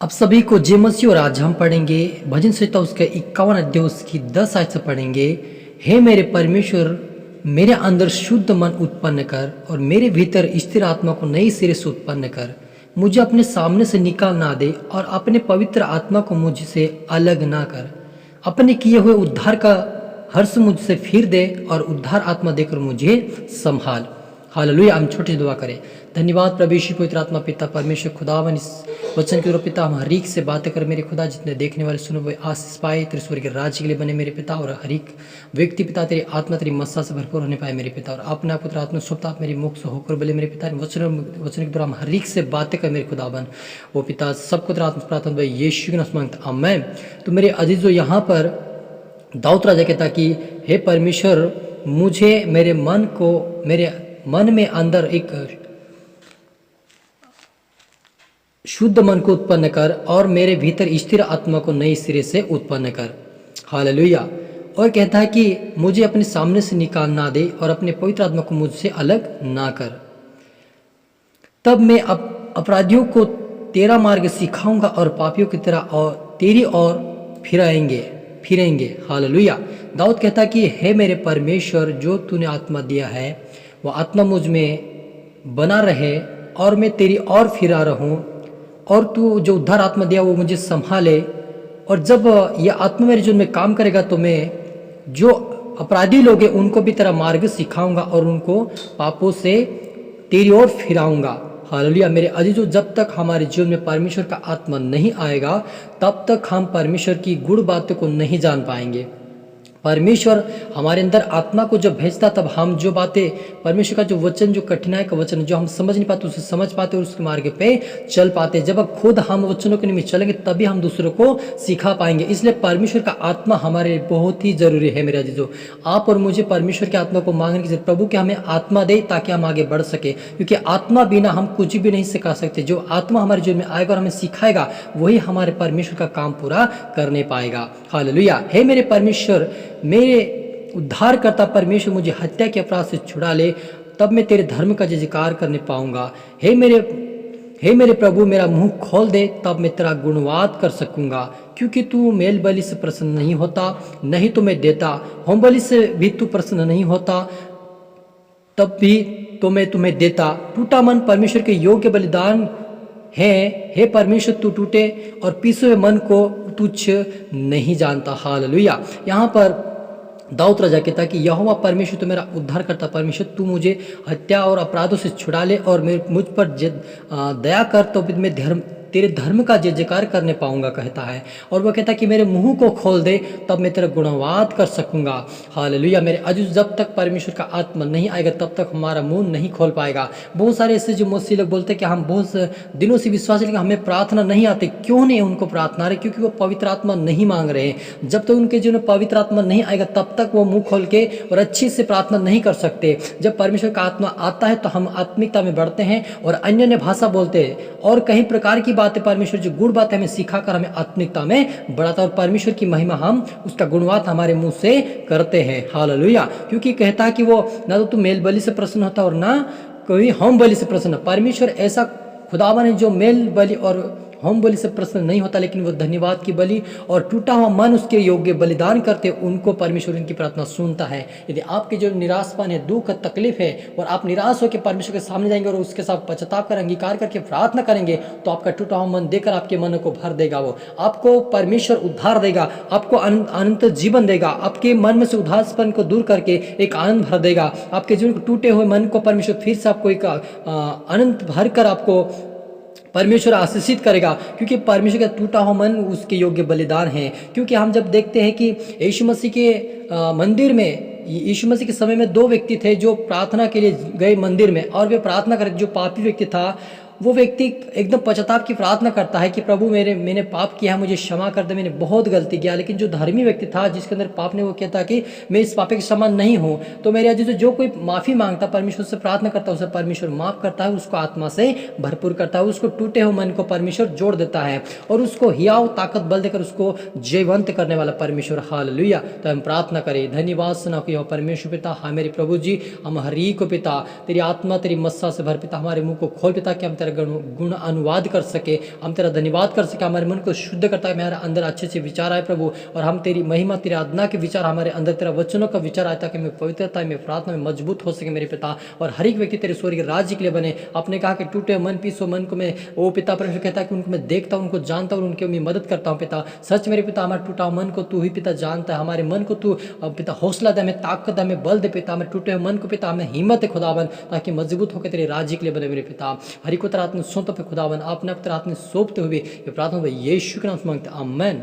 अब सभी को जय मसीह। और आज हम पढ़ेंगे भजन संहिता उसके 51 अध्याय उसकी 10 आयत से पढ़ेंगे। हे मेरे परमेश्वर, मेरे अंदर शुद्ध मन उत्पन्न कर और मेरे भीतर स्थिर आत्मा को नई सिरे से उत्पन्न कर। मुझे अपने सामने से निकाल ना दे और अपने पवित्र आत्मा को मुझसे अलग ना कर। अपने किए हुए उद्धार का हर्ष मुझसे फिर दे और उद्धार आत्मा देकर मुझे संभाल। हालेलुया। हम छोटी सी दुआ करें। धन्यवाद प्रभु यीशु पवित्र आत्मा पिता परमेश्वर खुदावन, इस वचन के द्वारा पिता हम हर एक से बातें कर मेरे खुदा, जितने देखने वाले सुनो वे आशीष पाए तेरे स्वर्ग के राज्य के लिए बने मेरे पिता। और हर एक व्यक्ति पिता तेरी आत्मा तेरी मस्सा से भरपूर होने पाए मेरे पिता। और अपना पुत्र आत्मा स्वतः मेरी मुख से होकर बोले मेरे पिता। वचन के द्वारा हम हर एक से बातें कर मेरे खुदावन वो पिता सबको तेरा आत्मा प्रार्थना भाई यीशु के नाम से मांगता आमीन। तो मेरे अजीजों, यहाँ पर दाऊद राजा कहता कि हे परमेश्वर, मुझे मेरे मन में अंदर एक शुद्ध मन को उत्पन्न कर और मेरे भीतर स्थिर आत्मा को नए सिरे से उत्पन्न कर। हालेलुया। और कहता है कि मुझे अपने सामने से निकाल ना दे और अपने पवित्र आत्मा को मुझसे अलग ना कर। तब मैं अपराधियों को तेरा मार्ग सिखाऊंगा और पापियों की तरह और तेरी ओर फिरेंगे। हालेलुया। दाऊद कहता कि हे मेरे परमेश्वर, जो तूने आत्मा दिया है वह आत्मा मुझ में बना रहे और मैं तेरी ओर फिरा रहूं, और तू जो उद्धार आत्मा दिया वो मुझे संभाले। और जब यह आत्मा मेरे जीवन में काम करेगा तो मैं जो अपराधी लोग हैं उनको भी तेरा मार्ग सिखाऊंगा और उनको पापों से तेरी ओर फिराऊंगा। हालेलुया। मेरे अजीजों, जब तक हमारे जीवन में परमेश्वर का आत्मा नहीं आएगा तब तक हम परमेश्वर की गुड़ बातों को नहीं जान पाएंगे। परमेश्वर हमारे अंदर आत्मा को जब भेजता तब हम जो बातें परमेश्वर का जो वचन, जो कठिनाई का वचन जो हम समझ नहीं पाते उसे समझ पाते और उसके मार्ग पे चल पाते। जब अब खुद हम वचनों के निमित्त चलेंगे तभी हम दूसरों को सिखा पाएंगे। इसलिए परमेश्वर का आत्मा हमारे लिए बहुत ही जरूरी है। मेरे अजीजों, आप और मुझे परमेश्वर की आत्मा को मांगने की जरूरत। प्रभु के हमें आत्मा दे ताकि हम आगे बढ़ सके, क्योंकि आत्मा बिना हम कुछ भी नहीं सिखा सकते। जो आत्मा हमारे जीवन में आएगा और हमें सिखाएगा वही हमारे परमेश्वर का काम पूरा करने पाएगा। हालेलुया। हे मेरे परमेश्वर, मेरे उद्धार करता परमेश्वर, मुझे हत्या के अपराध से छुड़ा ले, तब मैं तेरे धर्म का जय जयकार करने पाऊंगा। हे मेरे प्रभु, मेरा मुंह खोल दे तब मैं तेरा गुणवाद कर सकूंगा, क्योंकि तू मेल बलि से प्रसन्न नहीं होता, नहीं तो मैं देता। होम बलि से भी तू प्रसन्न नहीं होता, तब भी तो मैं तुम्हें देता। टूटा मन परमेश्वर के योग्य बलिदान है। हे परमेश्वर, तू टूटे और पीसे हुए मन को तुच्छ नहीं जानता। हालेलुया। यहाँ पर दाऊद राजा कहता कि यहोवा परमेश्वर तो मेरा उद्धार करता परमेश्वर, तू मुझे हत्या और अपराधों से छुड़ा ले और मुझ पर दया कर, तो मैं तेरे धर्म का जय जयकार करने पाऊंगा कहता है। और वह कहता कि मेरे मुंह को खोल दे तब मैं तेरा गुणवाद कर सकूंगा। हालेलुया। मेरे अजीज, जब तक परमेश्वर का आत्मा नहीं आएगा तब तक हमारा मुंह नहीं खोल पाएगा। बहुत सारे ऐसे जो मसीह लोग बोलते हैं कि हम बहुत दिनों से विश्वास है लेकिन हमें प्रार्थना नहीं आती। क्यों नहीं उनको प्रार्थना आ रही? क्योंकि वो पवित्र आत्मा नहीं मांग रहे हैं। जब तक उनके जीवन में पवित्र आत्मा नहीं आएगा तब तक वो मुंह खोल के और अच्छी से प्रार्थना नहीं कर सकते। जब परमेश्वर का आत्मा आता है तो हम आत्मिकता में बढ़ते हैं और अन्य भाषा बोलते हैं और कई प्रकार की बातें परमेश्वर जो गुण बातें हमें सिखाकर हमें आत्मिकता में बढ़ाता है और परमेश्वर की महिमा हम उसका गुणवाद हमारे मुंह से करते हैं। हालेलुया। क्योंकि कहता है कि वो ना तो तू मेल बलि से प्रसन्न होता और ना कोई होम बलि से प्रसन्न। परमेश्वर ऐसा खुदावन है जो मेल बलि और होम बलि से प्रसन्न नहीं होता, लेकिन वो धन्यवाद की बलि और टूटा हुआ मन उसके योग्य बलिदान करते, उनको परमेश्वर उनकी प्रार्थना सुनता है। यदि आपके जो निराशपन है, दुख, तकलीफ है और आप निराश होकर परमेश्वर के सामने जाएंगे और उसके साथ पश्चाताप कर अंगीकार करके प्रार्थना करेंगे तो आपका टूटा हुआ मन देकर आपके मन को भर देगा। वो आपको परमेश्वर उद्धार देगा, आपको अनंत जीवन देगा, आपके मन में से उदासपन को दूर करके एक आनंद भर देगा। आपके जीवन को टूटे हुए मन को परमेश्वर फिर से आपको एक अनंत भर कर आपको परमेश्वर आशीषित करेगा, क्योंकि परमेश्वर का टूटा हुआ मन उसके योग्य बलिदान है। क्योंकि हम जब देखते हैं कि यीशु मसीह के मंदिर में, यीशु मसीह के समय में दो व्यक्ति थे जो प्रार्थना के लिए गए मंदिर में और वे प्रार्थना कर, जो पापी व्यक्ति था वो व्यक्ति एकदम पश्चाताप की प्रार्थना करता है कि प्रभु मैंने पाप किया है, मुझे क्षमा कर दे, मैंने बहुत गलती किया। लेकिन जो धर्मी व्यक्ति था जिसके अंदर पाप ने, वो कहता कि मैं इस पापे के समान नहीं हूँ। तो मेरे अजीज, जो कोई माफ़ी मांगता, परमेश्वर से प्रार्थना करता है, उसे परमेश्वर माफ़ करता है, उसको आत्मा से भरपूर करता है, उसको टूटे हुए मन को परमेश्वर जोड़ देता है और उसको हियाव ताकत बल देकर उसको जयवंत करने वाला परमेश्वर। हालेलुया। तो हम प्रार्थना करें। धन्यवाद सुना कि परमेश्वर पिता, हाँ मेरे प्रभु जी, हम हरी को पिता तेरी आत्मा तेरी मस्सा से भर पिता, हमारे मुंह को खोल पिता कि हम तेरा गुण अनुवाद कर सके, हम तेरा धन्यवाद कर सके, हमारे मन को शुद्ध करता है, हमारे अंदर अच्छे अच्छे विचार आए प्रभु, और हम तेरी महिमा तेरी आराधना के विचार हमारे अंदर, तेरा वचनों का विचार आए, ताकि मैं पवित्रता में प्रार्थना में मजबूत हो सके मेरे पिता, और हर एक व्यक्ति तेरे स्वर्ग राज्य के लिए बने। आपने कहा कि टूटे मन पीसो मन को मैं, ओ पिता परमेश्वर कहता है कि उनको मैं देखता हूँ, उनको जानता हूँ, उनकी मैं मदद करता हूँ पिता। सच मेरे पिता, हमारे टूटा मन को तू ही पिता जानता है, हमारे मन को तू पिता हौसला दे, हमें ताकत दे, हमें बल दे पिता, हमें टूटे हुए मन को पिता हमें हिम्मत है खुदावन, ताकि मजबूत होकर तेरे राज्य के लिए बने मेरे पिता। हरि को तेरा आत्मा सौंपते खुदावन, आपने अपने आत्मा सौंपते हुए ये प्रार्थना यीशु के नाम से मांगते, आमेन।